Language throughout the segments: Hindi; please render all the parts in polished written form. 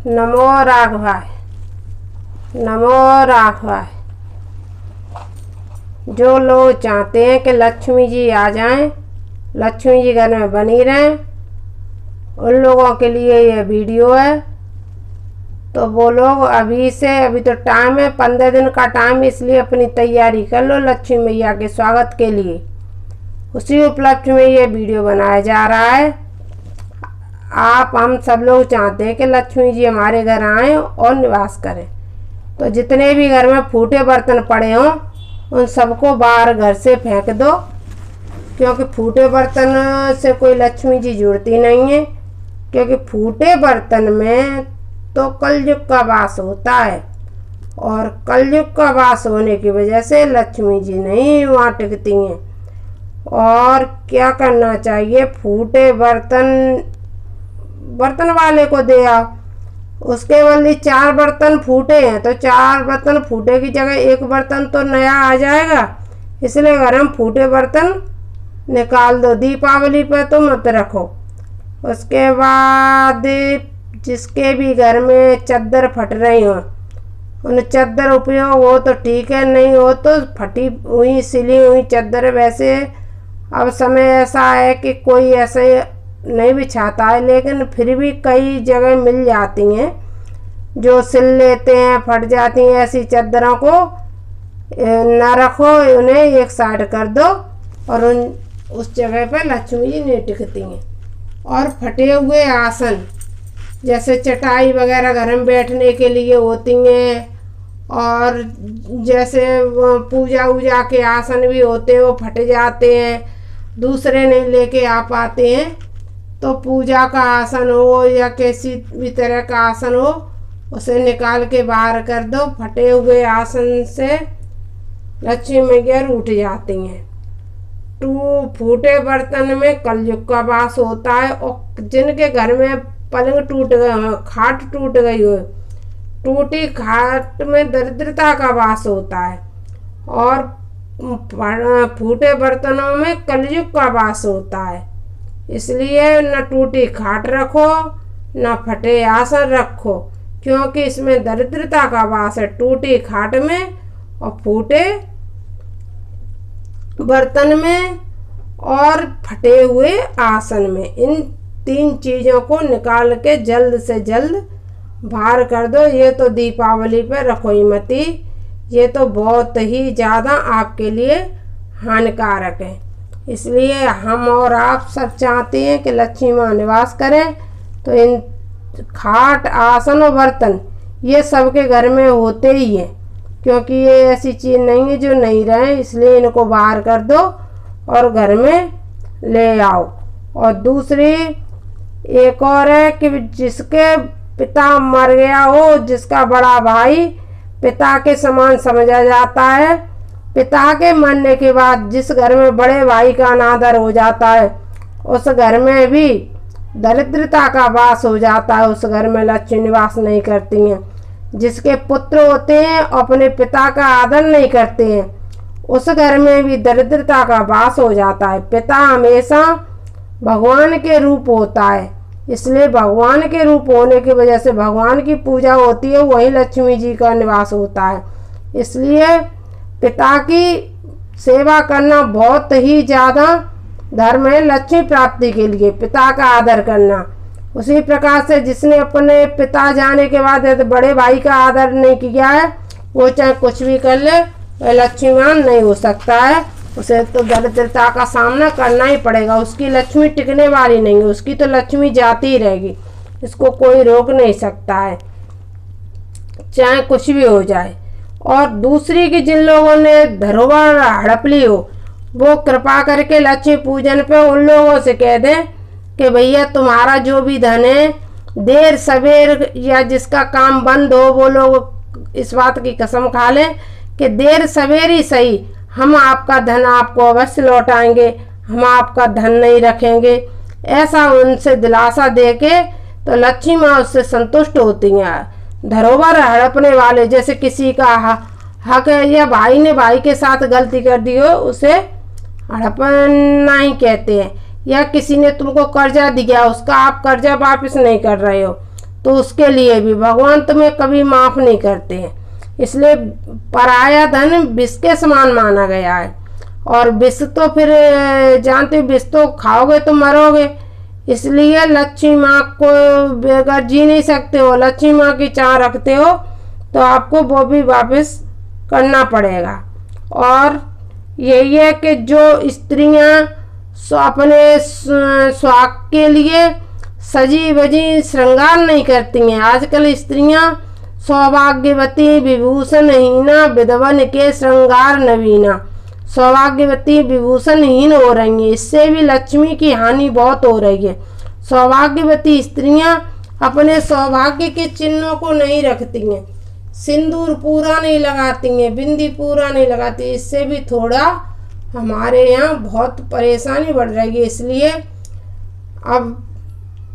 नमो राघवाय, नमो राघवाय। जो लोग चाहते हैं कि लक्ष्मी जी आ जाएं, लक्ष्मी जी घर में बनी रहें, उन लोगों के लिए ये वीडियो है। तो वो लोग अभी तो टाइम है, 15 दिन का टाइम, इसलिए अपनी तैयारी कर लो लक्ष्मी मैया के स्वागत के लिए। उसी उपलक्ष्य में ये वीडियो बनाया जा रहा है। हम सब लोग चाहते हैं कि लक्ष्मी जी हमारे घर आएं और निवास करें। तो जितने भी घर में फूटे बर्तन पड़े हों उन सबको बाहर घर से फेंक दो, क्योंकि फूटे बर्तन से कोई लक्ष्मी जी जुड़ती नहीं है। क्योंकि फूटे बर्तन में तो कलयुग का वास होता है, और कलयुग का वास होने की वजह से लक्ष्मी जी नहीं वहाँ टिकती हैं। और क्या करना चाहिए, फूटे बर्तन वाले को दे आओ। उसके बदले 4 बर्तन फूटे हैं तो 4 बर्तन फूटे की जगह 1 बर्तन तो नया आ जाएगा। इसलिए घर में फूटे बर्तन निकाल दो, दीपावली पर तो मत रखो। उसके बाद जिसके भी घर में चद्दर फट रही हो, उन चद्दर उपयोग हो तो ठीक है, नहीं हो तो फटी हुई सिली हुई चद्दर। वैसे अब समय ऐसा है कि कोई ऐसे नहीं बिछाता है, लेकिन फिर भी कई जगह मिल जाती हैं जो सिल लेते हैं, फट जाती हैं। ऐसी चद्दरों को न रखो, उन्हें एक साइड कर दो और उस जगह पर लक्ष्मी जी नहीं टिकती हैं। और फटे हुए आसन, जैसे चटाई वगैरह घर में बैठने के लिए होती हैं, और जैसे पूजा वूजा के आसन भी होते हैं, वो फट जाते हैं, दूसरे नहीं लेके आ पाते हैं। तो पूजा का आसन हो या किसी भी तरह का आसन हो, उसे निकाल के बाहर कर दो। फटे हुए आसन से लक्ष्मी मैया रूठ जाती हैं। फूटे बर्तन में कलयुग का वास होता है। और जिनके घर में पलंग टूट गए हो, खाट टूट गई हो, टूटी खाट में दरिद्रता का वास होता है। और फूटे बर्तनों में कलयुग का वास होता है। इसलिए न टूटी खाट रखो, न फटे आसन रखो, क्योंकि इसमें दरिद्रता का वास है, टूटी खाट में और फूटे बर्तन में और फटे हुए आसन में। इन 3 चीज़ों को निकाल के जल्द से जल्द बाहर कर दो। ये तो दीपावली पे रखो ही मती, ये तो बहुत ही ज़्यादा आपके लिए हानिकारक है। इसलिए हम और आप सब चाहते हैं कि लक्ष्मी माँ निवास करें। तो इन खाट, आसन और बर्तन ये सबके घर में होते ही हैं, क्योंकि ये ऐसी चीज़ नहीं है जो नहीं रहे। इसलिए इनको बाहर कर दो और घर में ले आओ। और दूसरी एक और है कि जिसके पिता मर गया हो, जिसका बड़ा भाई पिता के समान समझा जाता है, पिता के मरने के बाद जिस घर में बड़े भाई का अनादर हो जाता है, उस घर में भी दरिद्रता का वास हो जाता है। उस घर में लक्ष्मी निवास नहीं करती हैं। जिसके पुत्र होते हैं अपने पिता का आदर नहीं करते हैं, उस घर में भी दरिद्रता का वास हो जाता है। पिता हमेशा भगवान के रूप होता है, इसलिए भगवान के रूप होने की वजह से भगवान की पूजा होती है, वहीं लक्ष्मी जी का निवास होता है। इसलिए पिता की सेवा करना बहुत ही ज़्यादा धर्म है लक्ष्मी प्राप्ति के लिए, पिता का आदर करना। उसी प्रकार से जिसने अपने पिता जाने के बाद यदि बड़े भाई का आदर नहीं किया है, वो चाहे कुछ भी कर ले, वह लक्ष्मीवान नहीं हो सकता है। उसे तो दरिद्रता का सामना करना ही पड़ेगा। उसकी लक्ष्मी टिकने वाली नहीं है, उसकी तो लक्ष्मी जाती ही रहेगी। इसको कोई रोक नहीं सकता है, चाहे कुछ भी हो जाए। और दूसरी की जिन लोगों ने धरोहर हड़प ली हो, वो कृपा करके लक्ष्मी पूजन पे उन लोगों से कह दें कि भैया तुम्हारा जो भी धन है, देर सवेर या जिसका काम बंद हो, वो लोग इस बात की कसम खा लें कि देर सवेर ही सही, हम आपका धन आपको अवश्य लौटाएंगे, हम आपका धन नहीं रखेंगे। ऐसा उनसे दिलासा देके तो लक्ष्मी माँ उससे संतुष्ट होती हैं। धरोहर हड़पने वाले, जैसे किसी का हक है या भाई ने भाई के साथ गलती कर दी हो, उसे हड़पना ही कहते हैं। या किसी ने तुमको कर्जा दिया, उसका आप कर्जा वापस नहीं कर रहे हो, तो उसके लिए भी भगवान तुम्हें कभी माफ नहीं करते हैं। इसलिए पराया धन विष के समान माना गया है। और विष तो फिर जानते हो, विष तो खाओगे तो मरोगे। इसलिए लक्ष्मी माँ को बगैर जी नहीं सकते हो, लक्ष्मी माँ की चाह रखते हो तो आपको वो भी वापस करना पड़ेगा। और यही है कि जो स्त्रियां अपने स्वाग के लिए सजी बजी श्रृंगार नहीं करती हैं, आजकल स्त्रियां सौभाग्यवती विभूषणहीना विधवन के श्रृंगार नवीना, सौभाग्यवती विभूषणहीन हो रही हैं। इससे भी लक्ष्मी की हानि बहुत हो रही है। सौभाग्यवती स्त्रियां अपने सौभाग्य के चिन्हों को नहीं रखती हैं, सिंदूर पूरा नहीं लगाती हैं, बिंदी पूरा नहीं लगाती। इससे भी थोड़ा हमारे यहाँ बहुत परेशानी बढ़ रही है। इसलिए अब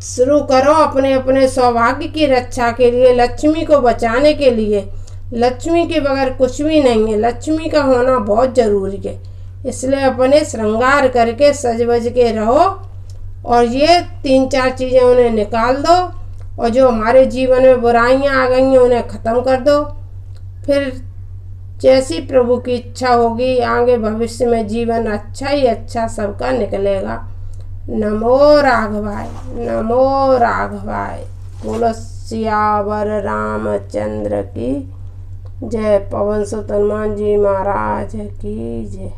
शुरू करो अपने अपने सौभाग्य की रक्षा के लिए, लक्ष्मी को बचाने के लिए। लक्ष्मी के बगैर कुछ भी नहीं है, लक्ष्मी का होना बहुत ज़रूरी है। इसलिए अपने श्रृंगार करके सज बज के रहो और ये 3-4 चीज़ें उन्हें निकाल दो, और जो हमारे जीवन में बुराइयां आ गई हैं उन्हें ख़त्म कर दो। फिर जैसी प्रभु की इच्छा होगी आगे भविष्य में जीवन अच्छा ही अच्छा सबका निकलेगा। नमो राघवाय, नमो राघवाय। बोलो सियावर रामचंद्र की जय। पवन सुत हनुमान जी महाराज की जय।